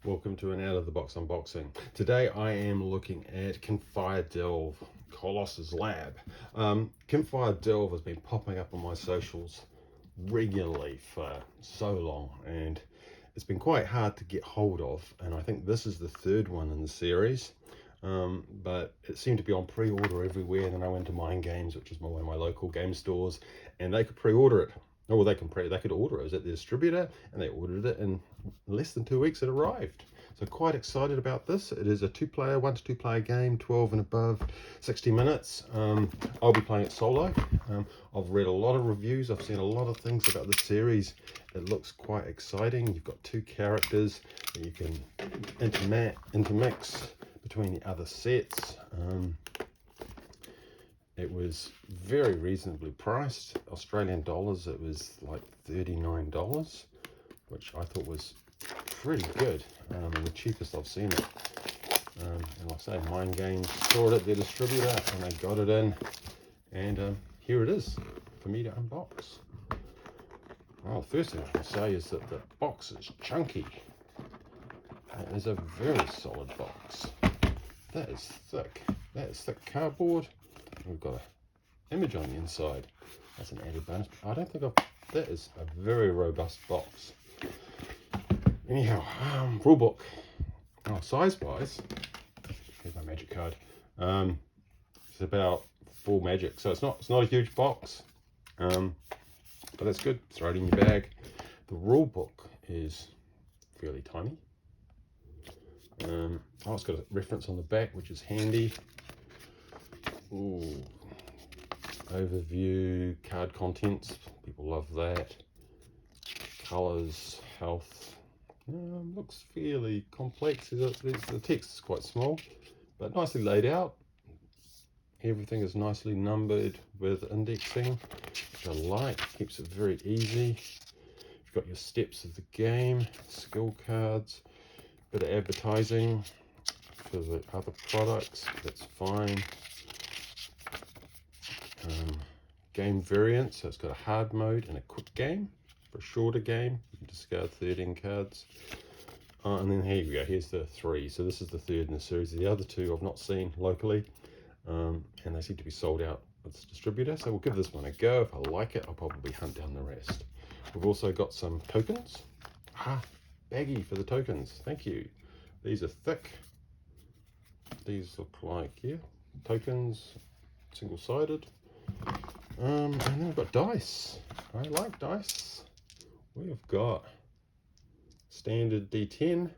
Welcome to an out of the box unboxing. Today I am looking at Kinfire Delve Callous Lab. Kinfire Delve has been popping up on my socials regularly for so long, and it's been quite hard to get hold of, and I think this is the third one in the series. But it seemed to be on pre-order everywhere. And then I went to Mind Games, which is one of my local game stores, and they could pre-order it. Oh, well, they could order it. It was at the distributor, and they ordered it, and in less than 2 weeks it arrived. So quite excited about this. It is a 1 to 2 player game, 12 and above, 60 minutes. I'll be playing it solo. I've read a lot of reviews. I've seen a lot of things about the series. It looks quite exciting. You've got 2 characters that you can intermix between the other sets. It was very reasonably priced. Australian dollars, it was like $39, which I thought was pretty good, and the cheapest I've seen it. And like I say, Mind Games saw it at their distributor and they got it in, and here it is for me to unbox. Well, the first thing I can say is that the box is chunky. It is a very solid box. That is thick. That is thick cardboard. We've got an image on the inside. That's an added bonus. I don't think that is a very robust box. Anyhow, rule book. Oh, size-wise, here's my magic card. It's about 4 magic, so it's not a huge box, but that's good. Throw it in your bag. The rule book is fairly tiny. Oh, it's got a reference on the back, which is handy. Ooh. Overview, card contents, people love that. Colours, health, looks fairly complex. The text is quite small, but nicely laid out. Everything is nicely numbered with indexing, which I like, keeps it very easy. You've got your steps of the game, skill cards, bit of advertising for the other products, that's fine. Game variants, so it's got a hard mode and a quick game. For a shorter game, you can discard 13 cards. And then here we go, here's the 3. So this is the third in the series. The other 2 I've not seen locally, and they seem to be sold out with the distributor. So we'll give this one a go. If I like it, I'll probably hunt down the rest. We've also got some tokens. Baggy for the tokens, thank you. These are thick. These look like, yeah, tokens, single-sided. And then we've got dice. I like dice. We've got standard D10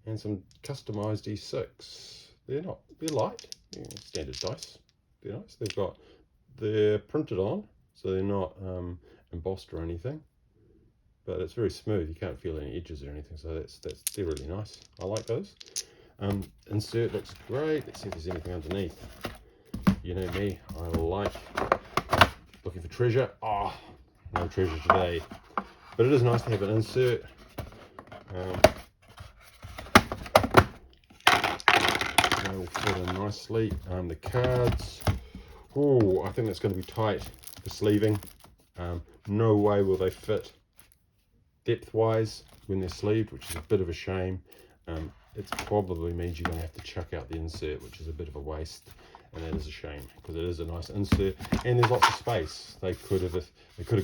and some customized D6. They're light, yeah, standard dice. They're nice. They're printed on, so they're not embossed or anything, but it's very smooth. You can't feel any edges or anything, so they're really nice. I like those. Insert looks great. Let's see if there's anything underneath. You know me, I like looking for treasure. Oh, no treasure today, but it is nice to have an insert. They will fit in nicely. The cards, oh, I think that's going to be tight for sleeving. No way will they fit depth-wise when they're sleeved, which is a bit of a shame. It probably means you're going to have to chuck out the insert, which is a bit of a waste. And that is a shame, because it is a nice insert and there's lots of space. They could have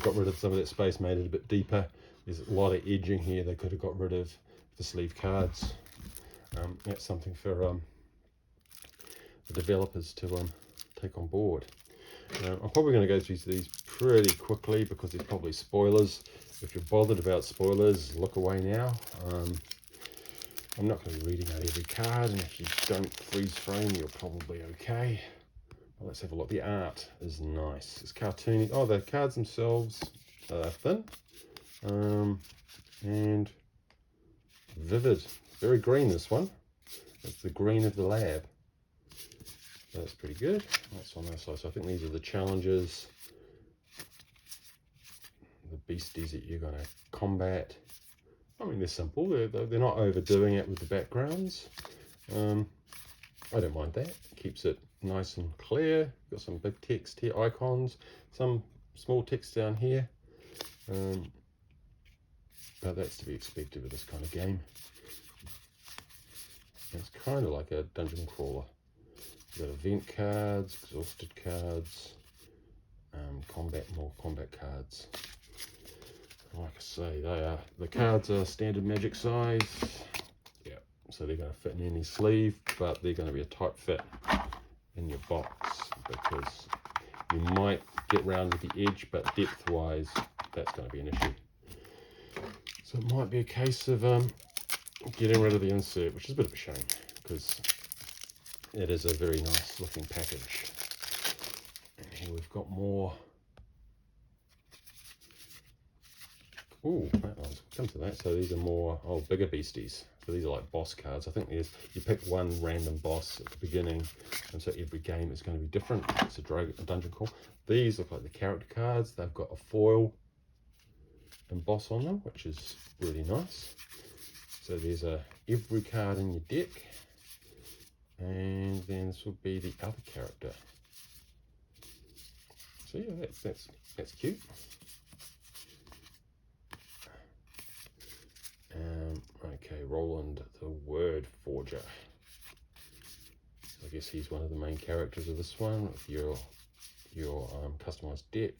got rid of some of that space, made it a bit deeper. There's a lot of edging here they could have got rid of the sleeve cards. That's something for the developers to take on board. I'm probably going to go through these pretty quickly because there's probably spoilers. If you're bothered about spoilers, look away now. I'm not going to be reading out every card, and if you don't freeze frame, you're probably okay. Well, let's have a look. The art is nice. It's cartoony. Oh, the cards themselves are thin and vivid. Very green, this one. It's the green of the lab. That's pretty good. That's on that side. So I think these are the challenges, the beasties that you're going to combat. I mean, they're simple. They're not overdoing it with the backgrounds. I don't mind that. Keeps it nice and clear. Got some big text here, icons, some small text down here. But that's to be expected with this kind of game. It's kind of like a dungeon crawler. You've got event cards, exhausted cards, more combat cards. Like I say, the cards are standard Magic size. Yeah, so they're going to fit in any sleeve, but they're going to be a tight fit in your box, because you might get round to the edge, but depth wise that's going to be an issue. So it might be a case of getting rid of the insert, which is a bit of a shame, because it is a very nice looking package. And here we've got more. Oh, come to that. So these are more bigger beasties. So these are like boss cards. I think you pick one random boss at the beginning, and so every game is going to be different. It's a dungeon crawl. These look like the character cards. They've got a foil emboss on them, which is really nice. So there's every card in your deck, and then this will be the other character. So yeah, that's cute. Okay, Roland the Word Forger. I guess he's one of the main characters of this one with your customized deck,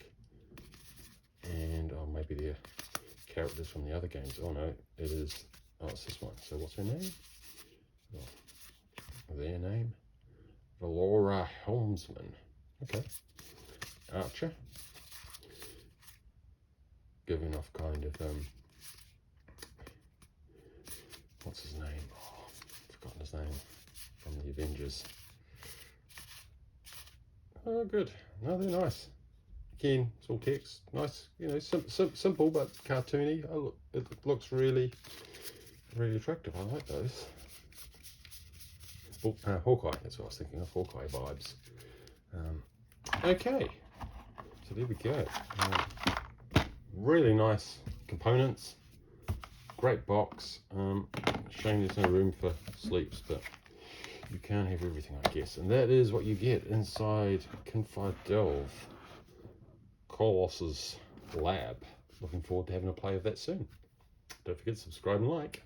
and maybe the characters from the other games. Oh no, it is. Oh, it's this one. So what's her name? Oh, their name, Valora Helmsman. Okay, Archer. Giving off kind of what's his name? Oh, I've forgotten his name from the Avengers. Oh, good. No, they're nice. Again, it's all text. Nice, you know, simple but cartoony. Oh, look, it looks really, really attractive. I like those. Hawkeye, that's what I was thinking of. Hawkeye vibes. Okay, so there we go. Really nice components. Great box. Shame there's no room for sleeps, but you can have everything, I guess. And that is what you get inside Kinfire Delve Callous Lab. Looking forward to having a play of that soon. Don't forget to subscribe and like.